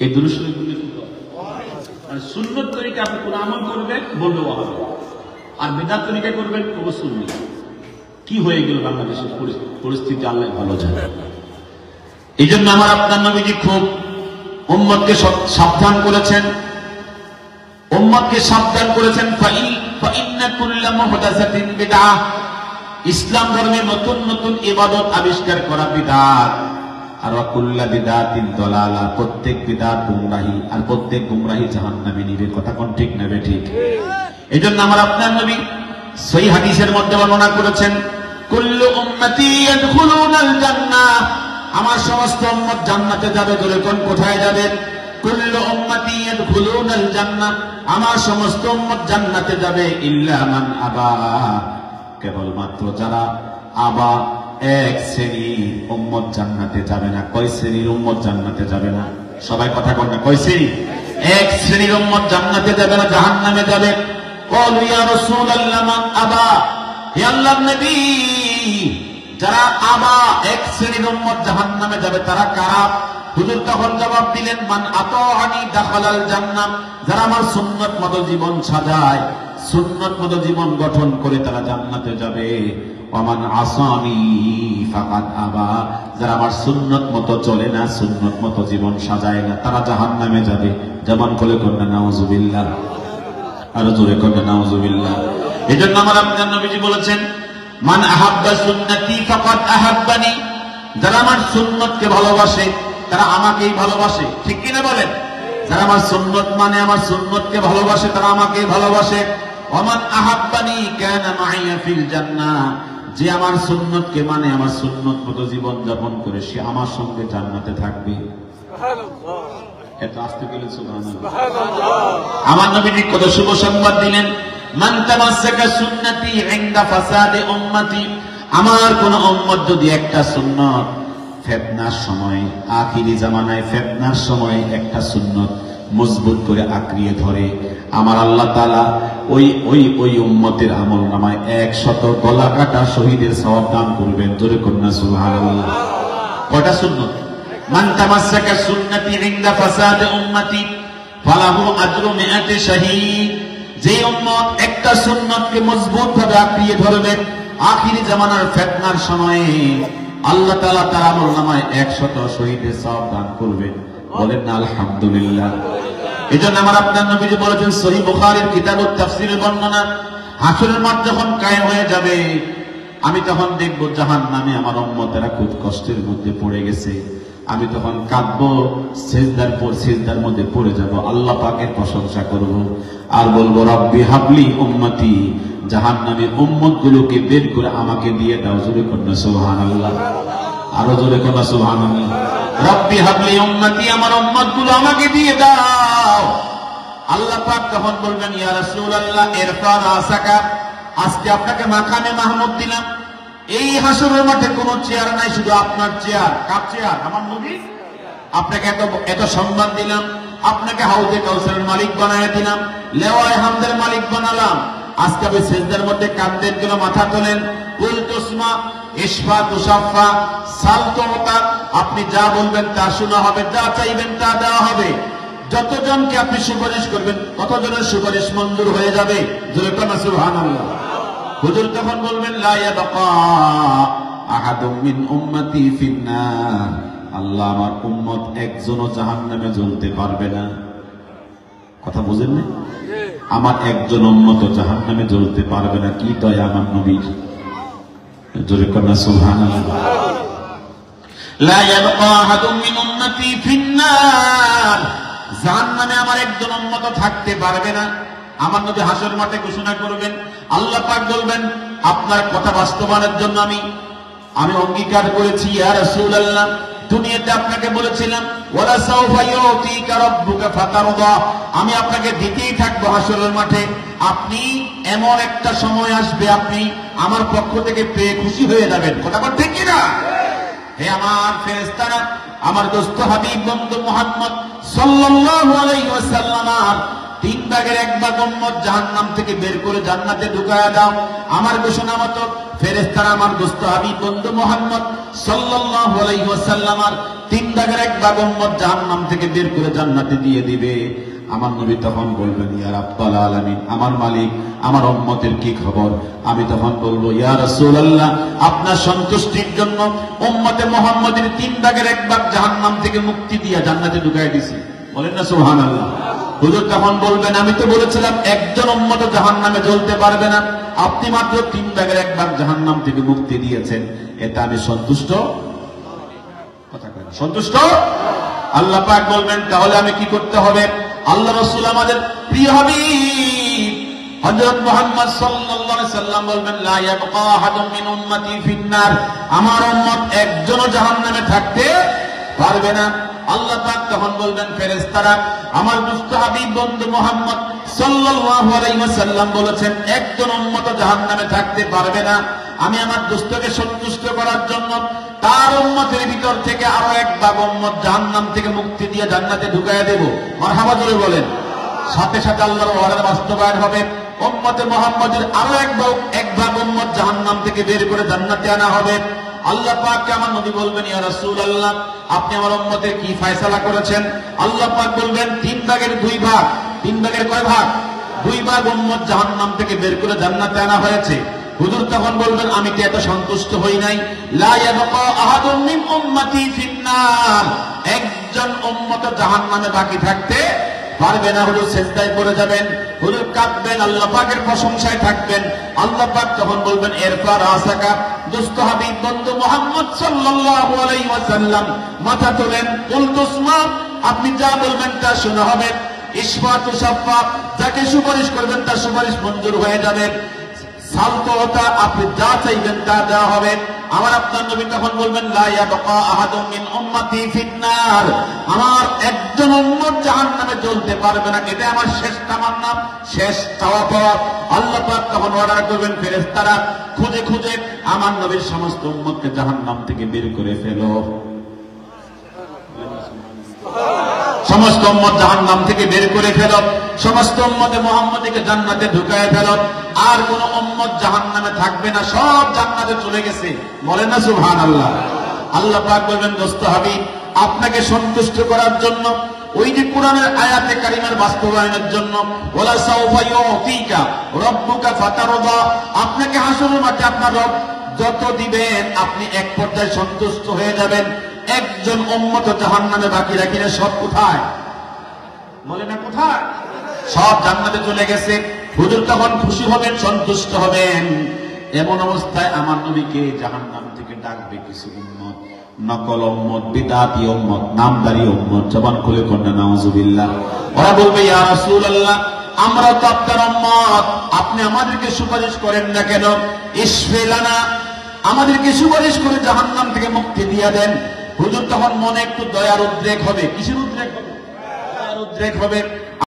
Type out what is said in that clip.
এই দুরূদ শরীফ বললে কি হয়? আর সুন্নত তরিকা আপনি কোন আমল করবেন বলবে ওয়াহাবি, আর বিদআত তরিকা করবেন তবু সুন্নি। কি হয়ে গেল বাংলাদেশের পরিস্থিতি আল্লাহ ভালো জানে। এই জন্য আমার আপনার নবীজি খুব উম্মতকে সাবধান করেছেন, উম্মতকে সাবধান করেছেন ফাইন্না কুল্লা মুহদাসাতিন বিদআহ, ইসলাম ধর্মে নতুন নতুন ইবাদত আবিষ্কার করা বিদআত, আর কুল্লা বিদআতিন দালালা, প্রত্যেক বিদআত গুমরাহি, আর প্রত্যেক গুমরাহি জাহান্নামে নিবে। কথা কোন ঠিক নেবে? ঠিক। এইজন্য আমার আপনার নবী সহিহ হাদিসের মধ্যে বর্ণনা করেছেন কুল্লু উম্মতি ইয়াদখুলুনাল জান্নাহ, আমার সমস্ত উম্মত জান্নাতে যাবে। ধরে কোন কোথায় যাবেন? কুল্লু উম্মতি ইয়াদখুলুনাল জান্নাহ, আমার সমস্ত উম্মত জান্নাতে যাবে ইল্লা মান আবা, কেবলমাত্র যারা আবা, এক শ্রেণীর উম্মত জান্নাতে যাবে না। কয় শ্রেণীর উম্মত জান্নাতে যাবে না? সবাই কথা বল না, কয় শ্রেণী? এক শ্রেণীর উম্মত জান্নাতে যাবে না, জাহান্নামে যাবে। ক্বালু ইয়া রাসূলুল্লাহ মান আবা, হে আল্লাহর নবী, যারা আবা, এক শ্রেণীর উম্মত জাহান্নামে যাবে তারা কারা? হুজুর তখন জবাব দিলেন মান আতাআনি দাখালাল জান্নাহ, যারা আমার সুন্নাত মতো জীবন সাজায়, সুন্নাত মতো জীবন গঠন করে তারা জান্নাতে যাবে। ওয়ামান আসানি ফাকাদ আবা, যারা আমার সুন্নাত মতো চলে না, সুন্নাত মতো জীবন সাজায় না, তারা জাহান্নামে যাবে। যেমন করে কন্যা নাউজুবিল্লাহ, আরো জোরে কন্যা নাউজুবিল্লাহ। এজন্য আমার আপনার নবীজি বলেছেন মান আহাব্বা সুন্নতি ফাকাদ আহাব্বানি, যারা আমার সুন্নতকে ভালোবাসে তারা আমাকেই ভালোবাসে। ঠিক কিনা বলেন? যারা আমার সুন্নত মানে, আমার সুন্নতকে ভালোবাসে, তারা আমাকেই ভালোবাসে। ওমান আহাব্বানি কানা মাইয়া ফিল জান্নাহ, যে আমার সুন্নতকে মানে, আমার সুন্নত মতো জীবন যাপন করে, সে আমার সঙ্গে জান্নাতে থাকবে। সুবহানাল্লাহ। এত আস্তে বলেন সুবহানাল্লাহ। আমার নবীজি কত শুভ সংবাদ দিলেন, মান তামাসসাকা সুন্নতি ইনদা ফাসাদে উম্মতি, আমার কোন উম্মত যদি একটা সুন্নত ফিতনার সময়, আখিরি জামানায় ফিতনার সময় একটা সুন্নত মজবুত করে আঁকড়িয়ে ধরে, আমার আল্লাহ তাআলা ওই উম্মতের আমলনামায় 100 গলা কাটা শহীদের সওয়াব দান করবেন। জোরে কন্যা সুবহানাল্লাহ। কয়টা সুন্নত? মান তামাসসাকা সুন্নতি ইনদা ফাসাদে উম্মতি ফালাহু আজরু মিআতি শাহীদ, যে উম্মত একটা সুন্নতকে মজবুত ভাবে আঁকড়িয়ে ধরবে, আখিরি জামানার ফিতনার সময়ে আল্লাহ তাআলা তার আমলনামায় 100 শহীদের সওয়াব দান করবেন। বলেন না আলহামদুলিল্লাহ। এজন্য আমার আপনার নবীজি বলেছেন সহিহ বুখারীর কিতাবুত তাফসীরের বর্ণনা, হাসরের মাঠ যখন কায়েম হয়ে যাবে, আমি তখন দেখব জাহান্নামে আমার উম্মতেরা খুব কষ্টের মধ্যে পড়ে গেছে। আমি তখন কাঁদবো, সিজদার মধ্যে পড়ে যাব, আল্লাহ পাকের প্রশংসা করব, আর বলবো রব্বি হাবলি উম্মতি, জাহান্নামের উম্মতগুলোকে বের করে আমাকে দিয়ে দাও। জোরে কন্যা সুবহানাল্লাহ, আরো জোরে কন্যা সুবহানাল্লাহ। রব্বি হাবলি উম্মতি, আমার উম্মতগুলো আমাকে দিয়ে দাও। আল্লাহ পাক তখন বলবেন ইয়া রাসূলুল্লাহ ইরফা রাসাকা, আজকে আপনাকে মাকামে মাহমুদ দিলাম। এই হাসরের মাঠে কোনো চেয়ার নাই, শুধু আপনার চেয়ার। কার চেয়ার? আমার নবী। আপনাকে এত সম্মান দিলাম, আপনাকে হাউজে কাউসারের মালিক বানায় দিলাম, লেওয়ায়ে হামদের মালিক বানালাম। আজকে আপনি সিজদার মধ্যে কাঁদতেন, গেল মাথা তোলেন, কুল তুসমা ইশফা তুশাফা সাল তুতা, আপনি যা বলবেন তা শোনা হবে, যা চাইবেন তা দেওয়া হবে। যতজনকে আপনি সুপারিশ করবেন ততজনের সুপারিশ মঞ্জুর হয়ে যাবে। জোরে কন্যা সুবহানাল্লাহ। হুজুর তখন বলবেন লা ইয়াবকা আহাদুম মিন উম্মতি ফিন্নার, আল্লাহ আমার উম্মত একজনও জাহান্নামে জ্বলতে পারবে না। কথা বুঝেন না? আমার একজন উম্মত জাহান্নামে জ্বলতে পারবে না। কি দয়া আমার নবীর। জোরে কন্যা সুবহানাল্লাহ। লা ইয়াবকা আহাদুম মিন উম্মতি ফিন্নার, জাহান্নামে আমার একজন উম্মত থাকতে পারবে না। আমার নবী হাসর মাঠে ঘোষণা করবেন, আল্লাহ পাক বলবেন আপনার কথা বাস্তবায়নের জন্য আমি অঙ্গীকার করেছি ইয়া রাসূলুল্লাহ। দুনিয়াতে আপনাকে বলেছিলাম ওয়ালা সাউফা ইউতিকা রাব্বুকা ফাতারদা, আমি আপনাকে দিতেই থাকবো হাসরের মাঠে। আপনি এমন একটা সময় আসবে, আপনি আমার পক্ষ থেকে পেয়ে খুশি হয়ে যাবেন। কথা বল ঠিক কিনা? হে আমার ফেরেশতারা, আমার দোস্ত হাবিব বন্ধু মুহাম্মদ সাল্লাল্লাহু আলাইহি ওয়াসাল্লাম, 3 ভাগের 1 ভাগ উম্মত জাহান্নাম থেকে বের করে জান্নাতে ঢুকায়া দাও। আমার ঘোষণা মতো ফেরেশতারা আমার দোস্ত হাবিব বন্ধু মুহাম্মদ সাল্লাল্লাহু আলাইহি ওয়াসাল্লামের 3 ভাগের 1 ভাগ উম্মত জাহান্নাম থেকে বের করে জান্নাতে দিয়ে দিবে। আমার নবী তখন বলবেন, ইয়া রাব্বাল আলামিন, আমার মালিক, আমার উম্মতের কি খবর? আমি তখন বলবো, ইয়া রাসূলুল্লাহ, আপনার সন্তুষ্টির জন্য উম্মতে মুহাম্মদের 3 ভাগের 1 ভাগ জাহান্নাম থেকে মুক্তি দিয়ে জান্নাতে ঢুকাই দিয়েছি। বলেন না সুবহানাল্লাহ। হুজুর তখন বলবেন, আমি তো বলেছিলাম একজন উম্মত জাহান্নামে জ্বলতে পারবে না, আপনি মাত্র 3 ভাগের 1 ভাগ জাহান্নাম থেকে মুক্তি দিয়েছেন, এতে আমি সন্তুষ্ট। কথা কয় না, সন্তুষ্ট? আল্লাহ পাক বলবেন, তাহলে আমি কি করতে হবে? আল্লাহ রাসূল আমাদের প্রিয় হাবিব হযরত মুহাম্মদ সাল্লাল্লাহু আলাইহি সাল্লাম বলবেন, লা ইয়াবকা আহাদুম মিন উম্মতি ফিন্নার, আমার উম্মত একজনও জাহান্নামে থাকতে পারবে না। আল্লাহ পাক তখন বলবেন, ফেরেশতারা আমার দুষ্ট হাবিব বন্ধু মুহাম্মদ সাল্লাল্লাহু আলাইহি ওয়াসাল্লাম বলেছেন একজন উম্মত জাহান্নামে থাকতে পারবে না। আমি আমার দুষ্টকে সন্তুষ্ট করার জন্য তার উম্মতের ভিতর থেকে আরো 1 ভাগ উম্মত জাহান্নাম থেকে মুক্তি দিয়ে জান্নাতে ঢুকাইয়া দেব। মারহাবা জোরে বলেন। সাথে সাথে আল্লাহর ওয়াদার বাস্তবায়ন হবে। উম্মতে মুহাম্মদের আরো 1 ভাগ উম্মত জাহান্নাম থেকে বের করে জান্নাতে আনা হবে। আল্লাহ পাককে আমার নবী বলবেন, ইয়া রাসূলুল্লাহ, আপনি আমার উম্মতের কি ফয়সালা করেছেন? আল্লাহ পাক বলবেন, 3 ভাগের 2 ভাগ। 3 ভাগের কয় ভাগ? 2 ভাগ উম্মত জাহান্নাম থেকে বের করে জান্নাতে আনা হয়েছে। হুজুর তখন বলবেন, আমি কি এত সন্তুষ্ট হই নাই? লা ইয়াবকা আহাদুম মিন উম্মতি ফিন্নার, একজন উম্মত জাহান্নামে বাকি থাকতে পারবে না। হুজুর সিজদায় পড়ে যাবেন, হুজুর কাঁদবেন, আল্লাহ পাকের প্রশংসায় থাকবেন। আল্লাহ পাক তখন বলবেন, এরপর আসাকা, দুষ্ট হাবিব বন্ধু মুহাম্মদ সাল্লাল্লাহু আলাইহি ওয়াসাল্লাম মাথা তোলেন, কুলতুসমা, আপনি যা বলবেন তা শোনা হবে। ইশফাতু শাফা, যাকে সুপারিশ করবেন তার সুপারিশ মঞ্জুর হয়ে যাবে। সালতোতা, আপনি যা চাইবেন তা দেওয়া হবে। আমার আপনার নবী তখন বলবেন, লা ইয়াবকা আহাদুম মিন উম্মতি ফিন্নার, আমার একজন উম্মত জাহান্নামে জ্বলতে পারবে না, এটা আমার শেষ তামান্না, শেষ চাওয়া পাওয়া। আল্লাহ পাক তখন অর্ডার করবেন, ফেরেশতারা খুঁজে খুঁজে আমার নবীর সমস্ত উম্মতকে জাহান্নাম থেকে বের করে ফেলো। সমস্ত উম্মত জাহান্নাম থেকে বের করে ফেলো, সমস্ত উম্মতে মুহাম্মদীকে জান্নাতে ঢুকায় ফেলো, আর কোন উম্মত জাহান্নামে থাকবে না, সব জান্নাতে চলে গেছে। বলেন না সুবহানাল্লাহ। আল্লাহ পাক বলবেন, দোস্ত হাবিব, আপনাকে সন্তুষ্ট করার জন্য, ওই যে কোরআনের আয়াতে কারিমার বাস্তবায়নের জন্য, ওয়ালা সাউফা ইউতিকা রাব্বুকা ফাতারদা, আপনাকে হাসরের মাঠে আপনার রব যত দিবেন আপনি এক পর্যায়ে সন্তুষ্ট হয়ে যাবেন। একজন উম্মত জাহান্নামে বাকি রাখিলে সব কোথায়? বলে না কোথায়? সব জান্নাতে চলে গেছে। হুজুর তখন খুশি হবেন, সন্তুষ্ট হবেন। এমন অবস্থায় আমার নবীকে জাহান্নাম থেকে ডাকবে কিছু উম্মত, নকল উম্মত, বিদআতি উম্মত, নামদারি উম্মত, জবান খুলে কন্যা নাউজুবিল্লাহ। ওরা বলবে, ইয়া রাসূলুল্লাহ, আমরা তো আপনার উম্মত, আপনি আমাদেরকে সুপারিশ করেন না কেন? ইশফিলানা, আমাদেরকে সুপারিশ করে জাহান্নাম থেকে মুক্তি দিয়ে দেন। হুজুর তখন মনে একটু দয়ার উদ্রেক হবে। কিসের উদ্রেক হবে? দয়ার উদ্রেক হবে।